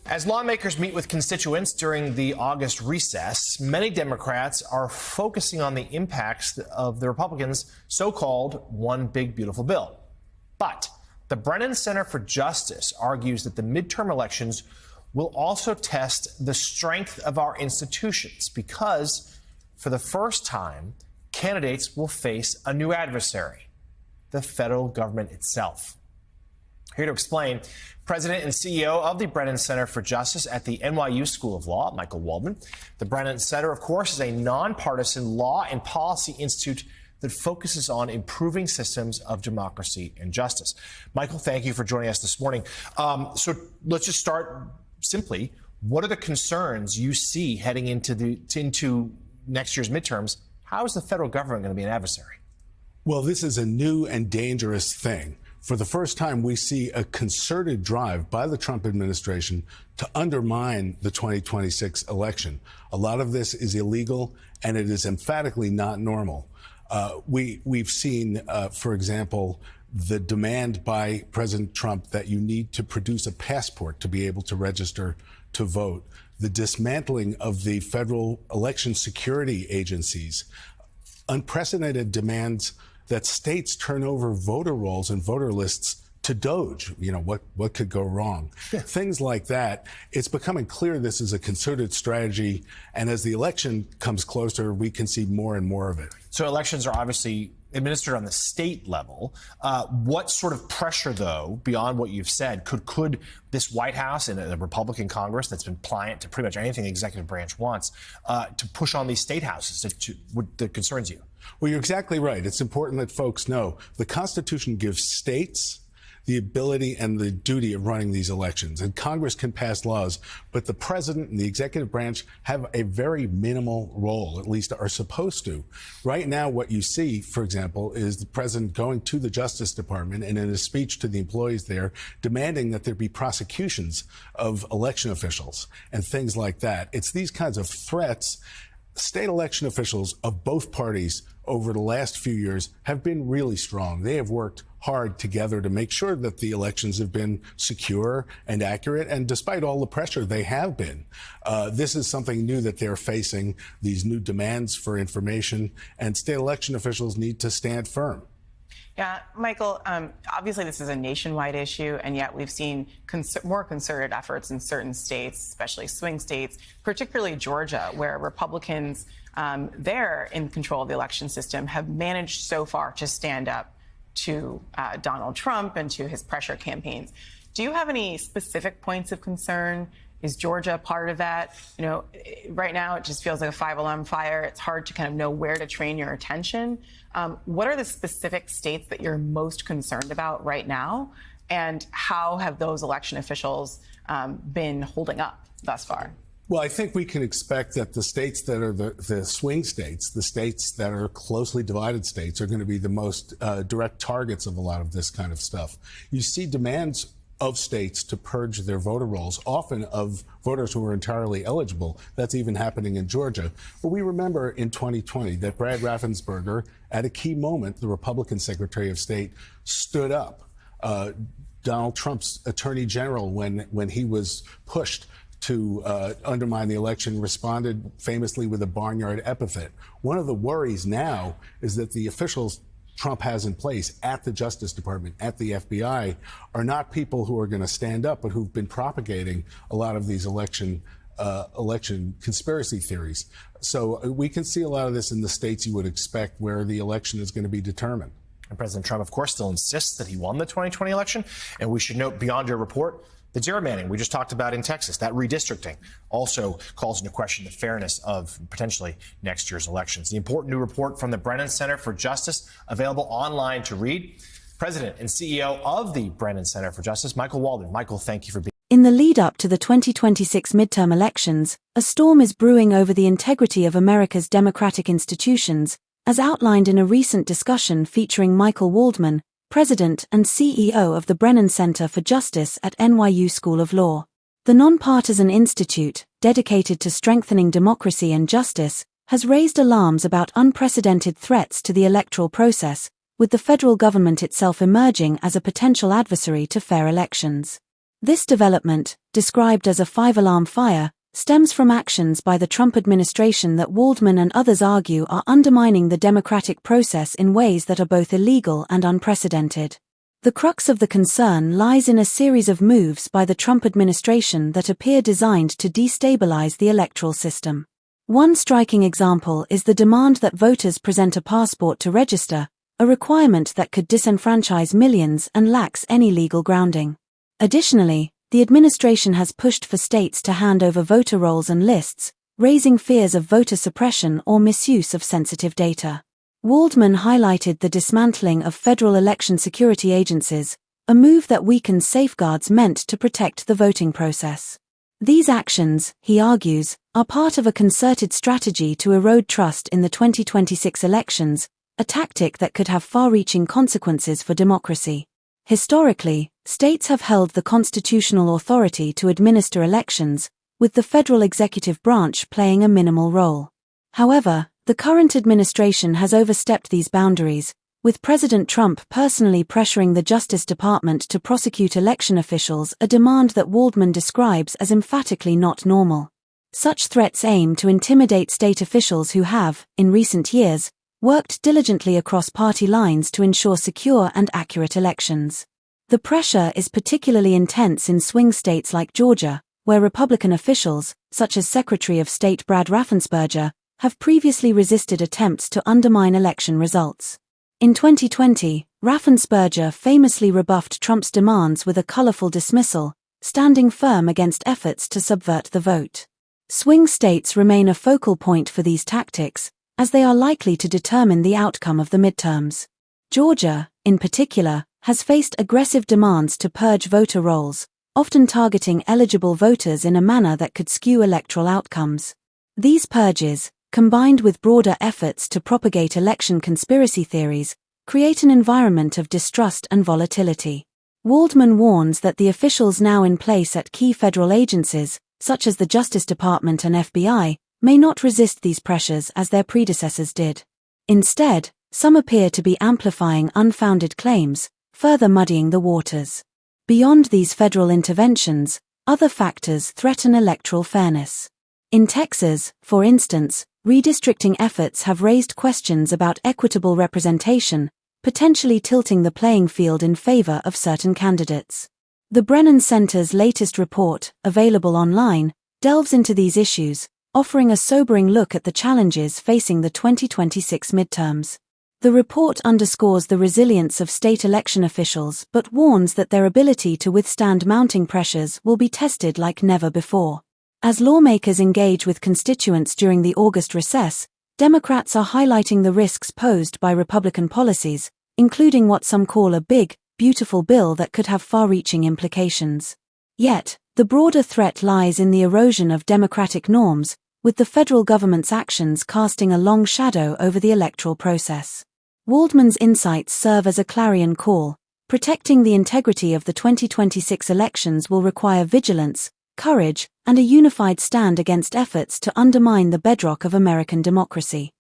As lawmakers meet with constituents during the August recess, many Democrats are focusing on the impacts of the Republicans' so-called One Big Beautiful Bill. But the Brennan Center for Justice argues that the midterm elections will also test the strength of our institutions because, for the first time, candidates will face a new adversary, the federal government itself. Here to explain, President and CEO of the Brennan Center for Justice at the NYU School of Law, Michael Waldman. The Brennan Center, of course, is a nonpartisan law and policy institute that focuses on improving systems of democracy and justice. Michael, thank you for joining us this morning. So let's just start simply. What are the concerns you see heading into next year's midterms? How is the federal government going to be an adversary? Well, this is a new and dangerous thing. For the first time, we see a concerted drive by the Trump administration to undermine the 2026 election. A lot of this is illegal, and it is emphatically not normal. We've seen, for example, the demand by President Trump that you need to produce a passport to be able to register to vote, the dismantling of the federal election security agencies, unprecedented demands that states turn over voter rolls and voter lists to DOJ. You know, what could go wrong? Things like that. It's becoming clear this is a concerted strategy. And as the election comes closer, we can see more and more of it. So elections are obviously administered on the state level. What sort of pressure, though, beyond what you've said, could this White House and a Republican Congress that's been pliant to pretty much anything the executive branch wants to push on these state houses that concerns you? Well, you're exactly right. It's important that folks know the Constitution gives states the ability and the duty of running these elections. And Congress can pass laws, but the president and the executive branch have a very minimal role, at least are supposed to. Right now, what you see, for example, is the president going to the Justice Department and in a speech to the employees there, demanding that there be prosecutions of election officials and things like that. It's these kinds of threats. State election officials of both parties over the last few years have been really strong. They have worked hard together to make sure that the elections have been secure and accurate. And despite all the pressure, they have been. This is something new that they're facing, these new demands for information, and state election officials need to stand firm. Yeah, Michael, obviously this is a nationwide issue, and yet we've seen more concerted efforts in certain states, especially swing states, particularly Georgia, where Republicans there in control of the election system have managed so far to stand up to Donald Trump and to his pressure campaigns. Do you have any specific points of concern? Is Georgia part of that? You know, right now it just feels like a five-alarm fire. It's hard to kind of know where to train your attention. What are the specific states that you're most concerned about right now? And how have those election officials been holding up thus far? Well, I think we can expect that the states that are the swing states, the states that are closely divided states, are going to be the most direct targets of a lot of this kind of stuff. You see demands of states to purge their voter rolls, often of voters who are entirely eligible. That's even happening in Georgia. But we remember in 2020 that Brad Raffensperger, at a key moment, the Republican Secretary of State, stood up. Donald Trump's Attorney General, when he was pushed to undermine the election, responded famously with a barnyard epithet. One of the worries now is that the officials Trump has in place at the Justice Department, at the FBI, are not people who are going to stand up, but who've been propagating a lot of these election conspiracy theories. So we can see a lot of this in the states you would expect where the election is going to be determined. And President Trump, of course, still insists that he won the 2020 election. And we should note, beyond your report, the gerrymandering we just talked about in Texas, that redistricting also calls into question the fairness of potentially next year's elections. The important new report from the Brennan Center for Justice, available online to read. President and CEO of the Brennan Center for Justice, Michael Waldman. Michael, thank you for being In the lead-up to the 2026 midterm elections, a storm is brewing over the integrity of America's democratic institutions, as outlined in a recent discussion featuring Michael Waldman, President and CEO of the Brennan Center for Justice at NYU School of Law. The nonpartisan institute, dedicated to strengthening democracy and justice, has raised alarms about unprecedented threats to the electoral process, with the federal government itself emerging as a potential adversary to fair elections. This development, described as a five-alarm fire, stems from actions by the Trump administration that Waldman and others argue are undermining the democratic process in ways that are both illegal and unprecedented. The crux of the concern lies in a series of moves by the Trump administration that appear designed to destabilize the electoral system. One striking example is the demand that voters present a passport to register, a requirement that could disenfranchise millions and lacks any legal grounding. Additionally, the administration has pushed for states to hand over voter rolls and lists, raising fears of voter suppression or misuse of sensitive data. Waldman highlighted the dismantling of federal election security agencies, a move that weakens safeguards meant to protect the voting process. These actions, he argues, are part of a concerted strategy to erode trust in the 2026 elections, a tactic that could have far-reaching consequences for democracy. Historically, states have held the constitutional authority to administer elections, with the federal executive branch playing a minimal role. However, the current administration has overstepped these boundaries, with President Trump personally pressuring the Justice Department to prosecute election officials, a demand that Waldman describes as emphatically not normal. Such threats aim to intimidate state officials who have, in recent years, worked diligently across party lines to ensure secure and accurate elections. The pressure is particularly intense in swing states like Georgia, where Republican officials, such as Secretary of State Brad Raffensperger, have previously resisted attempts to undermine election results. In 2020, Raffensperger famously rebuffed Trump's demands with a colorful dismissal, standing firm against efforts to subvert the vote. Swing states remain a focal point for these tactics, as they are likely to determine the outcome of the midterms. Georgia, in particular, has faced aggressive demands to purge voter rolls, often targeting eligible voters in a manner that could skew electoral outcomes. These purges, combined with broader efforts to propagate election conspiracy theories, create an environment of distrust and volatility. Waldman warns that the officials now in place at key federal agencies, such as the Justice Department and FBI, may not resist these pressures as their predecessors did. Instead, some appear to be amplifying unfounded claims, further muddying the waters. Beyond these federal interventions, other factors threaten electoral fairness. In Texas, for instance, redistricting efforts have raised questions about equitable representation, potentially tilting the playing field in favor of certain candidates. The Brennan Center's latest report, available online, delves into these issues, offering a sobering look at the challenges facing the 2026 midterms. The report underscores the resilience of state election officials but warns that their ability to withstand mounting pressures will be tested like never before. As lawmakers engage with constituents during the August recess, Democrats are highlighting the risks posed by Republican policies, including what some call a big, beautiful bill that could have far-reaching implications. Yet, the broader threat lies in the erosion of democratic norms, with the federal government's actions casting a long shadow over the electoral process. Waldman's insights serve as a clarion call. Protecting the integrity of the 2026 elections will require vigilance, courage, and a unified stand against efforts to undermine the bedrock of American democracy.